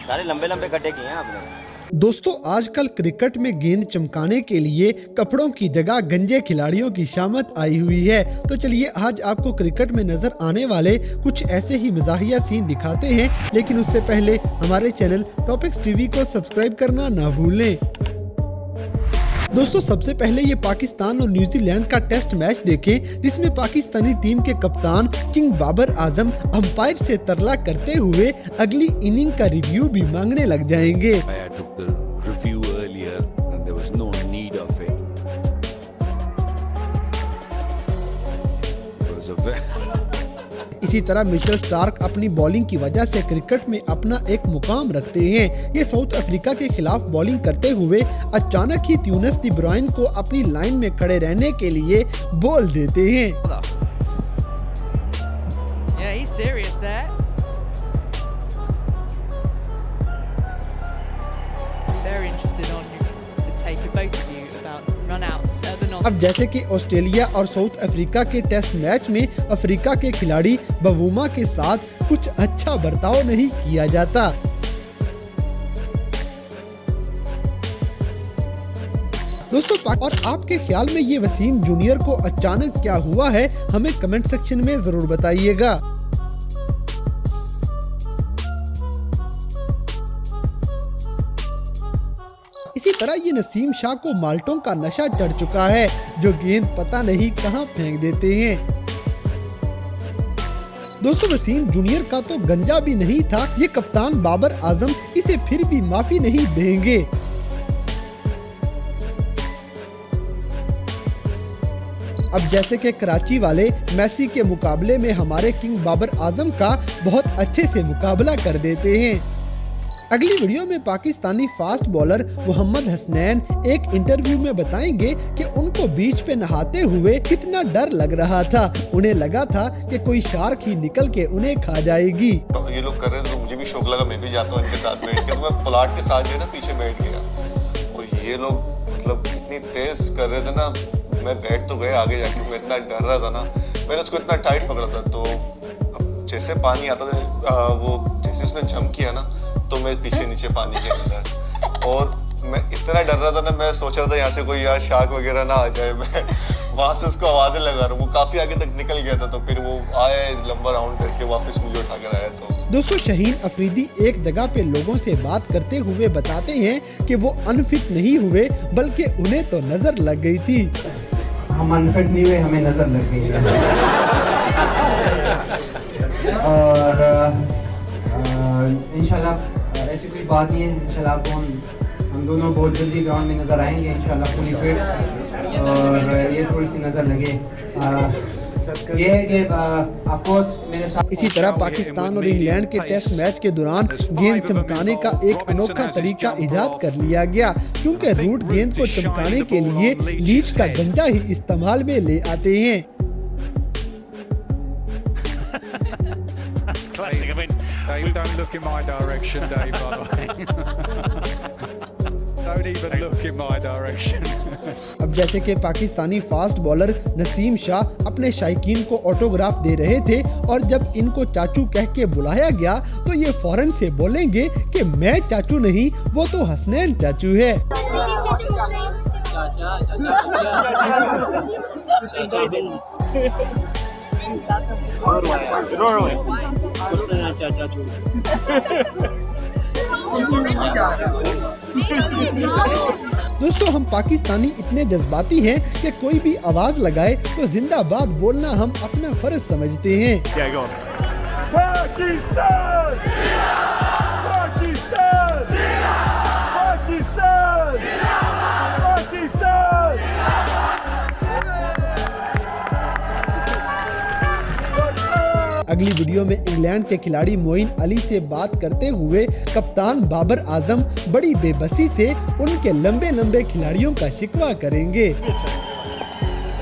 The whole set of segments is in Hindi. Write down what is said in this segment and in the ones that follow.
सारे लंबे लंबे कटे किए हैं आपने। दोस्तों, आजकल क्रिकेट में गेंद चमकाने के लिए कपड़ों की जगह गंजे खिलाड़ियों की शामत आई हुई है। तो चलिए आज आपको क्रिकेट में नजर आने वाले कुछ ऐसे ही मज़ाहिया सीन दिखाते हैं, लेकिन उससे पहले हमारे चैनल टॉपिक्स टीवी को सब्सक्राइब करना ना भूलें। दोस्तों, सबसे पहले ये पाकिस्तान और न्यूजीलैंड का टेस्ट मैच देखें, जिसमें पाकिस्तानी टीम के कप्तान किंग बाबर आजम अंपायर से तरला करते हुए अगली इनिंग का रिव्यू भी मांगने लग जाएंगे। इसी तरह मिचेल स्टार्क अपनी बॉलिंग की वजह से क्रिकेट में अपना एक मुकाम रखते हैं। ये साउथ अफ्रीका के खिलाफ बॉलिंग करते हुए अचानक ही ट्यूनस डी ब्रुयन को अपनी लाइन में खड़े रहने के लिए बोल देते हैं। अब जैसे कि ऑस्ट्रेलिया और साउथ अफ्रीका के टेस्ट मैच में अफ्रीका के खिलाड़ी बवूमा के साथ कुछ अच्छा बर्ताव नहीं किया जाता। दोस्तों, और आपके ख्याल में ये वसीम जूनियर को अचानक क्या हुआ है, हमें कमेंट सेक्शन में जरूर बताइएगा। इसी तरह ये नसीम शाह को माल्टों का नशा चढ़ चुका है, जो गेंद पता नहीं कहां फेंक देते हैं। दोस्तों, वसीम जूनियर का तो गंजा भी नहीं था, ये कप्तान बाबर आजम इसे फिर भी माफी नहीं देंगे। अब जैसे कि कराची वाले मेसी के मुकाबले में हमारे किंग बाबर आजम का बहुत अच्छे से मुकाबला कर देते हैं। अगली वीडियो में पाकिस्तानी फास्ट बॉलर मोहम्मद हसनैन एक इंटरव्यू में बताएंगे कि उनको बीच पे नहाते हुए कितना डर लग रहा था। उन्हें लगा था कि कोई शार्क ही निकल के उन्हें खा जाएगी। ये लोग कर रहे थे तो मुझे भी शौक लगा, मैं भी जाता हूँ इनके साथ बैठ के। तो मैं प्लाट के साथ जो है ना पीछे बैठ गया, और ये लोग मतलब इतनी तेज कर रहे थे ना, मैं बैठ तो गया आगे जाके, मैं इतना डर रहा था ना, मैंने उसको इतना टाइट पकड़ा था। तो जैसे पानी आता था, वो जैसे उसने जंप किया ना, तो मैं पीछे नीचे पानी के अंदर, और मैं इतना डर रहा था ना, मैं सोच रहा था यहाँ से कोई यार शार्क वगैरह ना आ जाए। मैं वहाँ से उसको आवाज़ें लगा रहा हूँ, वो काफ़ी आगे तक निकल गया था, तो फिर वो आए लंबा राउंड करके वापस मुझे उठा कर आया। तो दोस्तों, शाहीन अफरीदी एक जगह पे लोगों से बात करते हुए बताते हैं कि वो अनफिट नहीं हुए, बल्कि उन्हें तो नजर लग गई थी। हम अनफिट नहीं हुए, हमें नजर लग गई। और इंशाल्लाह ऐसी कोई बात नहीं है। इंशाल्लाह आपको हम दोनों बहुत जल्दी ग्राउंड में नजर आएंगे इंशाल्लाह पूरी फिट। और ये थोड़ी सी नजर लगे ये है कि ऑफ कोर्स मेरे साथ। इसी तरह पाकिस्तान और इंग्लैंड के टेस्ट मैच के दौरान गेंद चमकाने का एक अनोखा तरीका इजाद कर लिया गया, क्योंकि रूट गेंद को चमकाने के लिए लीच का गंजा ही इस्तेमाल में ले आते हैं। Dave, don't look in my direction, Dave, by the way. Don't even look in my direction. अब जैसे कि पाकिस्तानी फास्ट बॉलर नसीम शाह अपने शायकीन को ऑटोग्राफ दे रहे थे, और जब इनको चाचू कह के बुलाया गया तो ये फौरन से बोलेंगे कि मैं चाचू नहीं, वो तो हसनैन चाचू है। दोस्तों, हम पाकिस्तानी इतने जज्बाती हैं कि कोई भी आवाज लगाए तो जिंदाबाद बोलना हम अपना फर्ज समझते हैं। पाकिस्तान! पाकिस्तान! पाकिस्तान! पाकिस्तान! अगली वीडियो में इंग्लैंड के खिलाड़ी मोइन अली से बात करते हुए कप्तान बाबर आजम बड़ी बेबसी से उनके लंबे लंबे खिलाड़ियों का शिकवा करेंगे।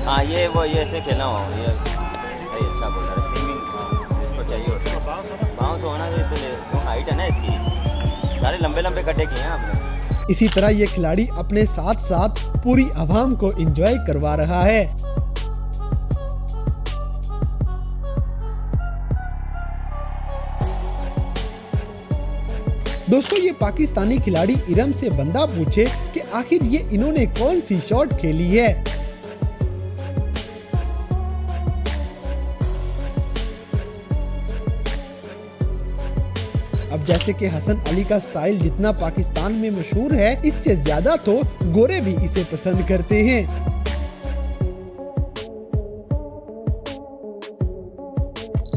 हाँ, ये ऐसे खेला हो, ये भाई अच्छा बोल रहा है। स्विमिंग जिसको चाहिए होता बाउंस होना चाहिए, तो हाइट है ना इसकी, सारे लंबे लंबे कटे किए हैं आपने। इसी तरह ये खिलाड़ी अपने साथ साथ पूरी आवाम को एंजॉय करवा रहा है। दोस्तों ये पाकिस्तानी खिलाड़ी इरम से बंदा पूछे कि आखिर ये इन्होंने कौन सी शॉट खेली है। अब जैसे कि हसन अली का स्टाइल जितना पाकिस्तान में मशहूर है, इससे ज्यादा तो गोरे भी इसे पसंद करते हैं।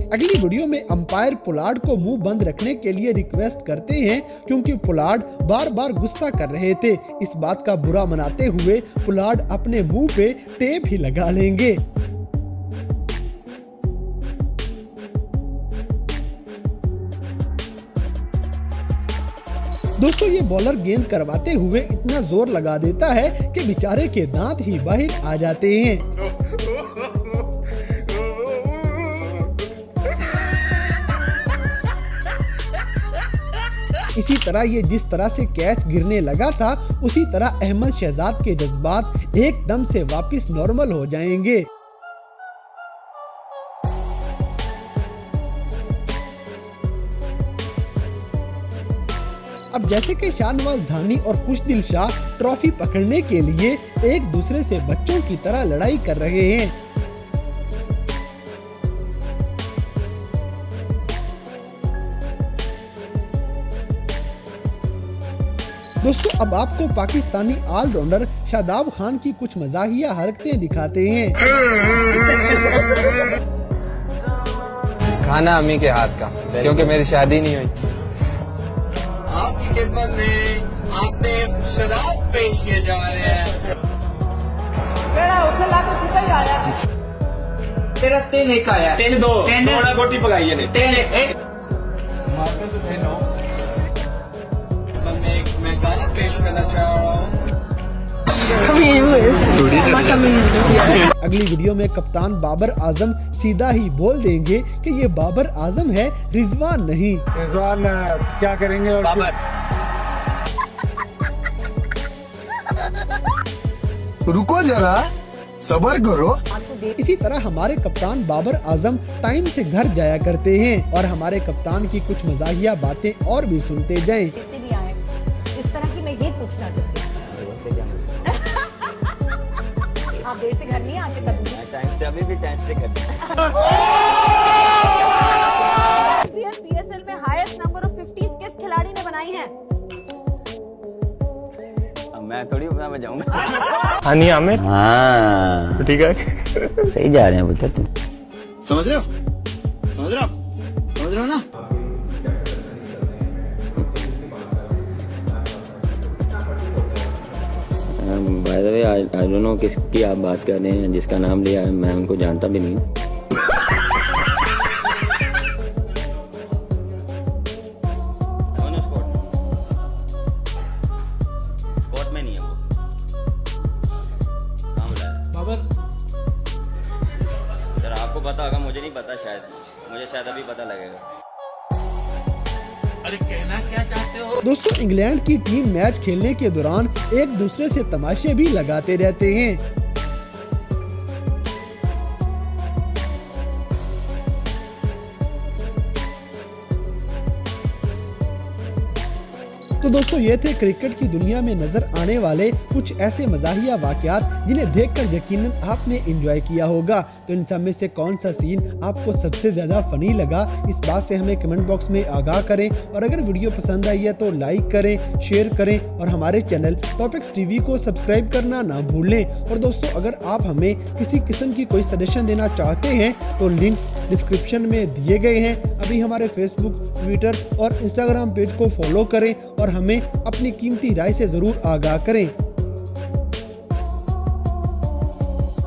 अगली वीडियो में अंपायर पोलार्ड को मुंह बंद रखने के लिए रिक्वेस्ट करते हैं, क्योंकि पोलार्ड बार बार गुस्सा कर रहे थे। इस बात का बुरा मनाते हुए पोलार्ड अपने मुंह पे टेप ही लगा लेंगे। दोस्तों ये बॉलर गेंद करवाते हुए इतना जोर लगा देता है कि बेचारे के दांत ही बाहर आ जाते हैं। इसी तरह ये जिस तरह से कैच गिरने लगा था, उसी तरह अहमद शहजाद के जज्बात एकदम से वापस नॉर्मल हो जाएंगे। अब जैसे कि शाहनवाज धानी और खुशदिल शाह ट्रॉफी पकड़ने के लिए एक दूसरे से बच्चों की तरह लड़ाई कर रहे हैं। दोस्तों अब आपको पाकिस्तानी ऑलराउंडर शादाब खान की कुछ मजाहिया हरकतें दिखाते हैं। खाना अम्मी के हाथ का, क्योंकि मेरी शादी नहीं हुई। आपकी खिदमत में आपने शराब पेश किए जा रहे हैं। तेरा तीन एक आया, तीन दो, थोड़ा गोटी पकाइए ने, तीन एक। मारते तो सही नो। मैं गाना पेश करना चाह रहा हूँ। अगली वीडियो में कप्तान बाबर आजम सीधा ही बोल देंगे कि ये बाबर आजम है, रिजवान नहीं। रिजवान क्या करेंगे? और बाबर रुको जरा, सब्र करो। इसी तरह हमारे कप्तान बाबर आजम टाइम से घर जाया करते हैं, और हमारे कप्तान की कुछ मजाहिया बातें और भी सुनते जाएं। इस तरह की मैं ये पूछना चाहती हूँ, आप देर से घर नहीं आते कभी? टाइम से, अभी भी टाइम से करते हैं। पीएसएल में हाईएस्ट नंबर ऑफ 50s किस खिलाड़ी ने बनाई है? अब मैं थोड़ी मैं बजाऊंगा। हानी आमिर। हाँ ठीक है, सही जा रहे हैं पुत्र तुम। समझ रहे हो? समझ रहे हो ना? By the way I don't know किसकी आप बात कर रहे हैं, जिसका नाम लिया है मैं उनको जानता भी नहीं हूँ। स्पॉट में नहीं है वो। कहाँ बुलाया? बाबर। सर आपको पता होगा, मुझे नहीं पता, मुझे शायद अभी पता लगेगा। अरे कहना क्या चाहते हो? दोस्तों इंग्लैंड की टीम मैच खेलने के दौरान एक दूसरे से तमाशे भी लगाते रहते हैं। तो दोस्तों ये थे क्रिकेट की दुनिया में नजर आने वाले कुछ ऐसे मजाहिया वाकयात जिन्हें देखकर यकीनन आपने एंजॉय किया होगा। तो इन सब में से कौन सा सीन आपको सबसे ज्यादा फनी लगा, इस बात से हमें कमेंट बॉक्स में आगाह करें। और अगर वीडियो पसंद आई है तो लाइक करें, शेयर करें और हमारे चैनल टॉपिक्स टीवी को सब्सक्राइब करना ना भूलें। और दोस्तों अगर आप हमें किसी किस्म की कोई सजेशन देना चाहते हैं तो लिंक्स डिस्क्रिप्शन में दिए गए हैं। अभी हमारे फेसबुक, ट्विटर और इंस्टाग्राम पेज को फॉलो करें और हमें अपनी कीमती राय से जरूर आगाह करें।